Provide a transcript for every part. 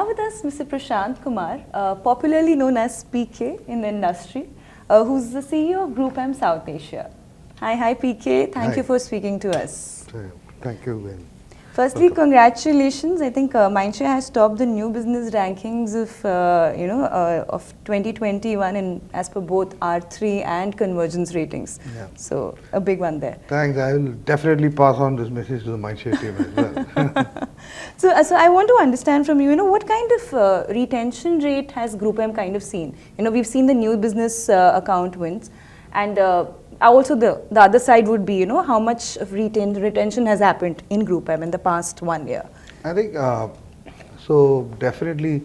with us Mr. Prasanth Kumar, popularly known as PK in the industry, who's the CEO of GroupM South Asia. Hi PK. Thank you for speaking to us. Thank you, Ben. Firstly, congratulations. I think Mindshare has topped the new business rankings of 2021 as per both R3 and convergence ratings. Yeah. So a big one there. Thanks. I will definitely pass on this message to the Mindshare team as well. So I want to understand from you, what kind of retention rate has GroupM kind of seen? We've seen the new business account wins, and also the other side would be, how much of retention has happened in GroupM in the past 1 year? I think, so definitely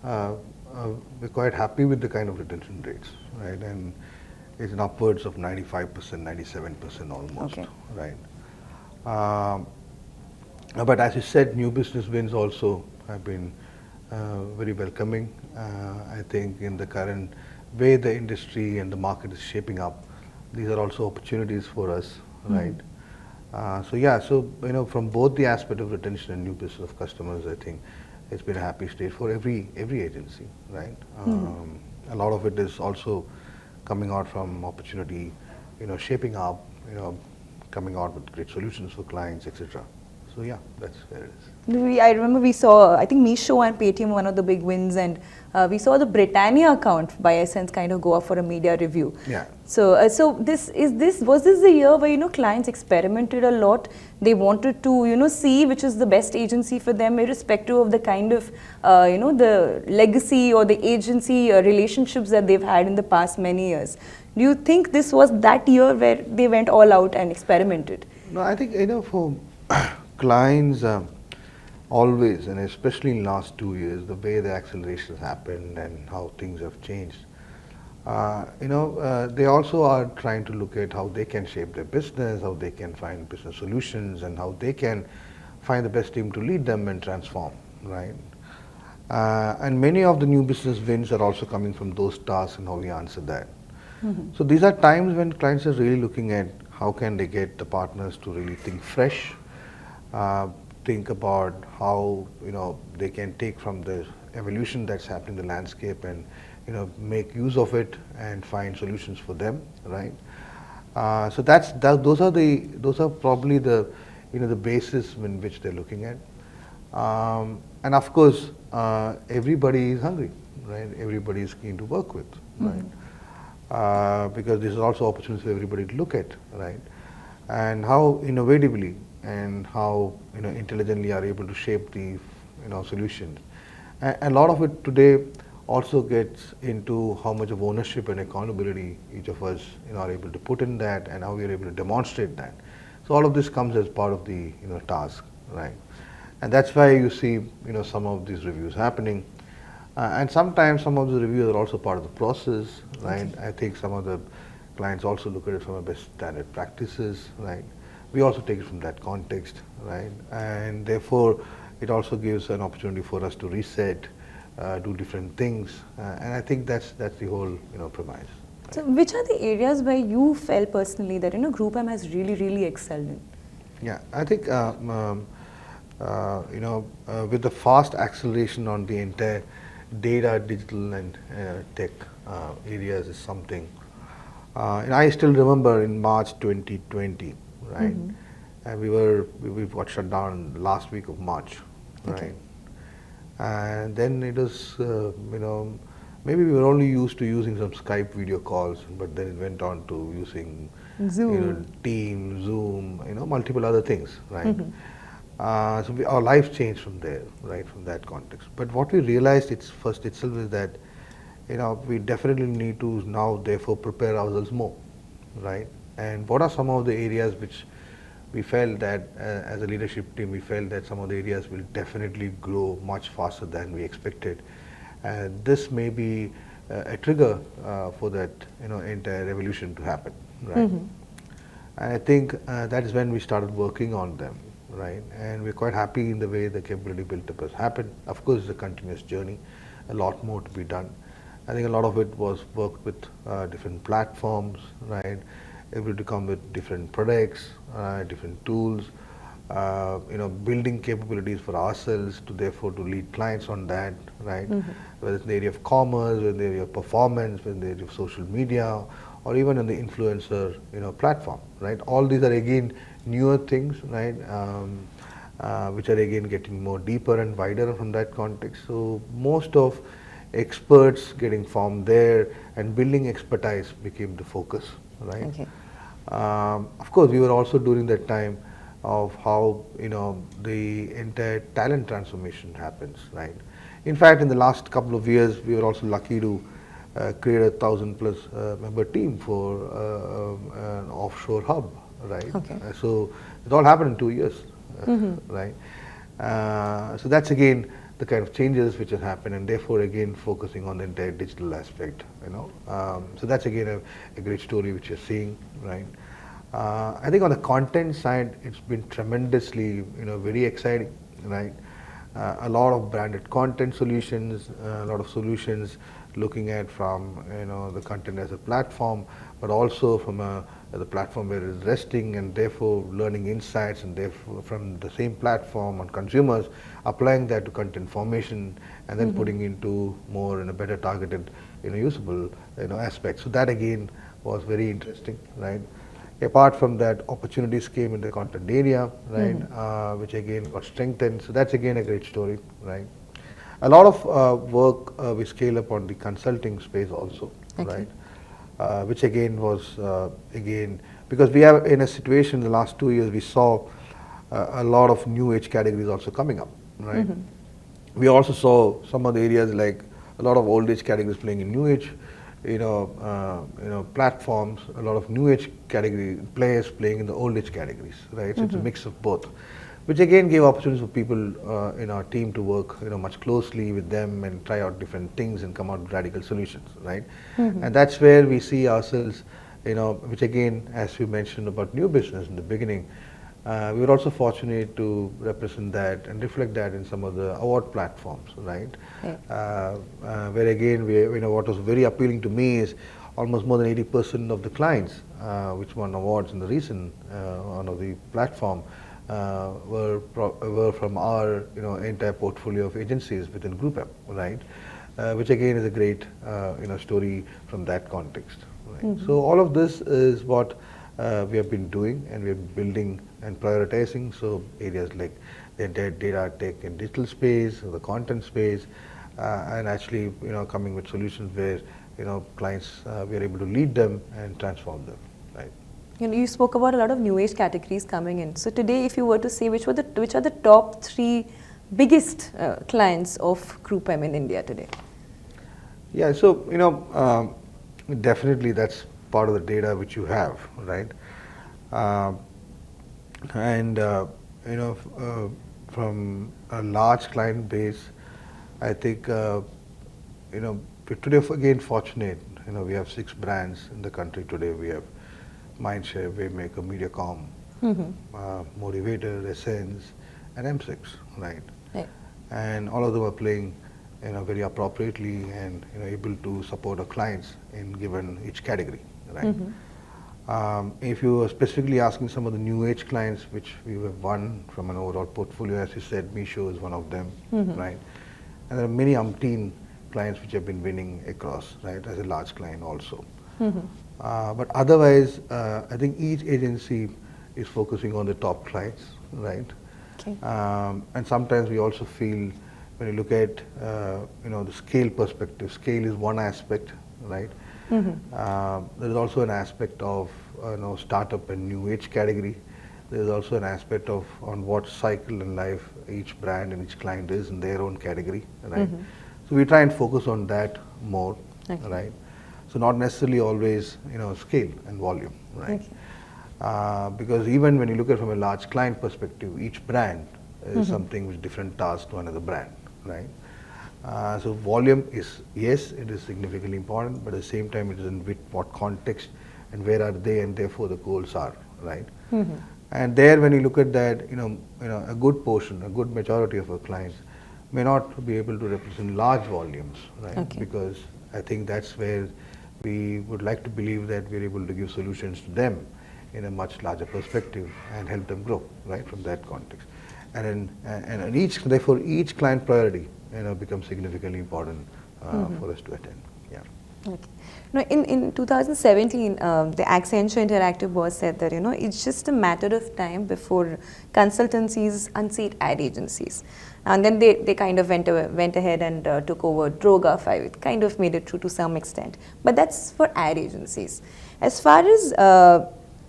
we're quite happy with the kind of retention rates, right? And it's in upwards of 95%, 97% almost, okay. Right? But as you said, new business wins also have been very welcoming. I think in the current way the industry and the market is shaping up, these are also opportunities for us, right? So from both the aspect of retention and new business of customers, I think it's been a happy state for every agency, right? A lot of it is also coming out from opportunity, shaping up, coming out with great solutions for clients, etc. So yeah, that's where it is. I remember we saw, I think Meesho and Paytm, one of the big wins, and we saw the Britannia account by Essence kind of go up for a media review. Yeah. So was this the year where clients experimented a lot? They wanted to see which is the best agency for them, irrespective of the kind of the legacy or the agency relationships that they've had in the past many years. Do you think this was that year where they went all out and experimented? No, I think for clients always, and especially in last 2 years, the way the acceleration has happened and how things have changed, they also are trying to look at how they can shape their business, how they can find business solutions, and how they can find the best team to lead them and transform, right? And many of the new business wins are also coming from those tasks and how we answer that. So these are times when clients are really looking at how can they get the partners to really think fresh, think about how they can take from the evolution that's happening in the landscape and make use of it and find solutions for them, right? So those are probably the the basis in which they're looking at, and of course everybody is hungry, right? Everybody is keen to work with, right? Because this is also opportunities for everybody to look at, right? And how innovatively and how intelligently are able to shape the solutions. And a lot of it today also gets into how much of ownership and accountability each of us are able to put in that, and how we are able to demonstrate that. So all of this comes as part of the task, right? And that's why you see some of these reviews happening. And sometimes some of the reviews are also part of the process, right? I think some of the clients also look at it from a best standard practices, right? We also take it from that context, right? And therefore, it also gives an opportunity for us to reset, do different things, and I think that's the whole premise. Right? So, which are the areas where you felt personally that GroupM has really excelled in? Yeah, I think with the fast acceleration on the entire data, digital, and tech areas is something. And I still remember in March 2020, right? And we got shut down last week of March, right? And then it was maybe we were only used to using some Skype video calls, but then it went on to using Zoom, Teams, Zoom, multiple other things, right? So our life changed from there, right, from that context. But what we realized itself is that we definitely need to now therefore prepare ourselves more, right? And what are some of the areas which we felt that as a leadership team, we felt that some of the areas will definitely grow much faster than we expected. And this may be a trigger for that entire revolution to happen, right? And I think that is when we started working on them, right? And we're quite happy in the way the capability build-up has happened. Of course, it's a continuous journey, a lot more to be done. I think a lot of it was worked with different platforms, right? Able to come with different products, different tools, building capabilities for ourselves to therefore to lead clients on that, right? Whether it's in the area of commerce, whether in the area of performance, whether in the area of social media, or even in the influencer, platform, right? All these are again newer things, right? Which are again getting more deeper and wider from that context. So most of experts getting formed there and building expertise became the focus, right? Okay. Of course, we were also during that time of how the entire talent transformation happens, right? In fact, in the last couple of years, we were also lucky to create a 1,000+ member team for an offshore hub, right? Okay. So it all happened in 2 years, right? So that's again the kind of changes which have happened, and therefore again focusing on the entire digital aspect, So that's again a great story which you're seeing, right? I think on the content side, it's been tremendously, very exciting, right? A lot of branded content solutions, a lot of solutions looking at from the content as a platform, but also from the platform where it's resting, and therefore learning insights, and therefore from the same platform on consumers, applying that to content formation, and then putting into more in a better targeted, usable, aspects. So that again was very interesting, right? Apart from that, opportunities came in the content area, right, which again got strengthened. So that's again a great story, right? A lot of work we scale up on the consulting space also, Okay. right? Which again was again because we are in a situation in the last 2 years we saw a lot of new age categories also coming up, right? We also saw some of the areas like a lot of old age categories playing in new age, platforms, a lot of new age category players playing in the old age categories, right? So it's a mix of both, which again gave opportunities for people in our team to work, much closely with them and try out different things and come out with radical solutions, right? And that's where we see ourselves, which again, as you mentioned about new business in the beginning, we were also fortunate to represent that and reflect that in some of the award platforms, right? Where again, what was very appealing to me is almost more than 80% of the clients which won awards in the recent one of the platform were from our entire portfolio of agencies within GroupM, right? Which again is a great story from that context, right? So all of this is what we have been doing, and we are building and prioritizing. So areas like the entire data, tech, and digital space, the content space, and actually coming with solutions where clients we are able to lead them and transform them, right? You spoke about a lot of new age categories coming in. So today, if you were to say which are the top 3 biggest clients of GroupM in India today? Yeah, so definitely that's part of the data which you have, right? And from a large client base, I think we're today again fortunate. We have 6 brands in the country today. We have Mindshare, Waymaker, Mediacom, Motivator, Essence, and M6, right? Right. And all of them are playing very appropriately and able to support our clients in given each category, right? If you are specifically asking some of the new age clients which we have won from an overall portfolio, as you said, Meesho is one of them, right? And there are many umpteen clients which have been winning across, right, as a large client also. But otherwise, I think each agency is focusing on the top clients, right? Okay. And sometimes we also feel when you look at the scale perspective, scale is one aspect, right? There is also an aspect of startup and new age category. There is also an aspect of on what cycle in life each brand and each client is in their own category, right? So we try and focus on that more, Okay. right? So not necessarily always scale and volume, right? Because even when you look at it from a large client perspective, each brand is something with different tasks to another brand, right? So volume is, yes, it is significantly important, but at the same time it is in with what context and where are they, and therefore the goals are, right? And there when you look at that, a good portion, a good majority of our clients may not be able to represent large volumes, right? Okay. Because I think that's where we would like to believe that we're able to give solutions to them in a much larger perspective and help them grow, right, from that context. And each, therefore, each client priority, becomes significantly important for us to attend. Yeah. Okay. Now, in 2017, the Accenture Interactive boss said that, it's just a matter of time before consultancies unseat ad agencies. And then they kind of went ahead and took over Droga 5. It kind of made it true to some extent. But that's for ad agencies. As far as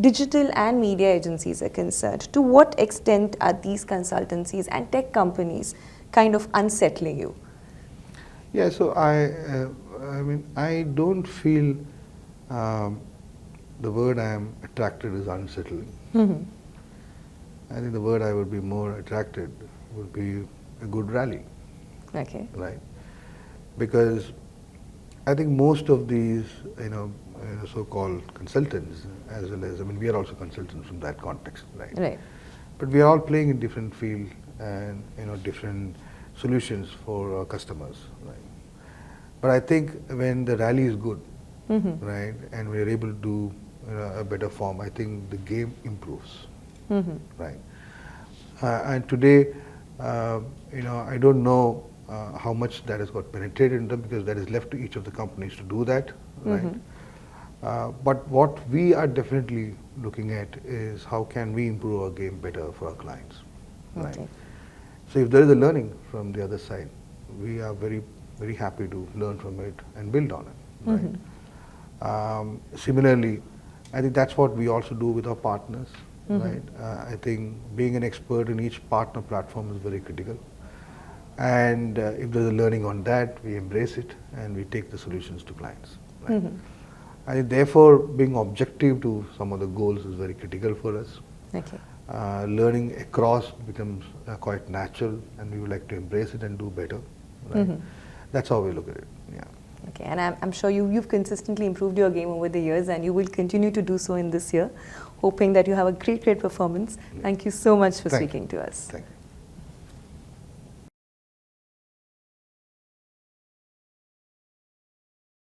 digital and media agencies are concerned, to what extent are these consultancies and tech companies kind of unsettling you? Yeah, so I don't feel the word I am attracted is unsettling. I think the word I would be more attracted would be a good rally. Okay. Right? Because I think most of these, so-called consultants, as well as, we are also consultants from that context, right? Right. But we are all playing in different fields and, different solutions for our customers, right? But I think when the rally is good, right, and we are able to do a better form, I think the game improves, right? And today, I don't know how much that has got penetrated in them, because that is left to each of the companies to do that, right? But what we are definitely looking at is how can we improve our game better for our clients, right? Okay. So if there is a learning from the other side, we are very, very happy to learn from it and build on it, right? Similarly, I think that's what we also do with our partners, right? I think being an expert in each partner platform is very critical. And if there's a learning on that, we embrace it and we take the solutions to clients, right? I think therefore being objective to some of the goals is very critical for us. Okay. Learning across becomes quite natural, and we would like to embrace it and do better, right? That's how we look at it. Yeah. Okay, and I'm sure you've consistently improved your game over the years, and you will continue to do so in this year, hoping that you have a great performance. Thank you so much for speaking to us. Thank you.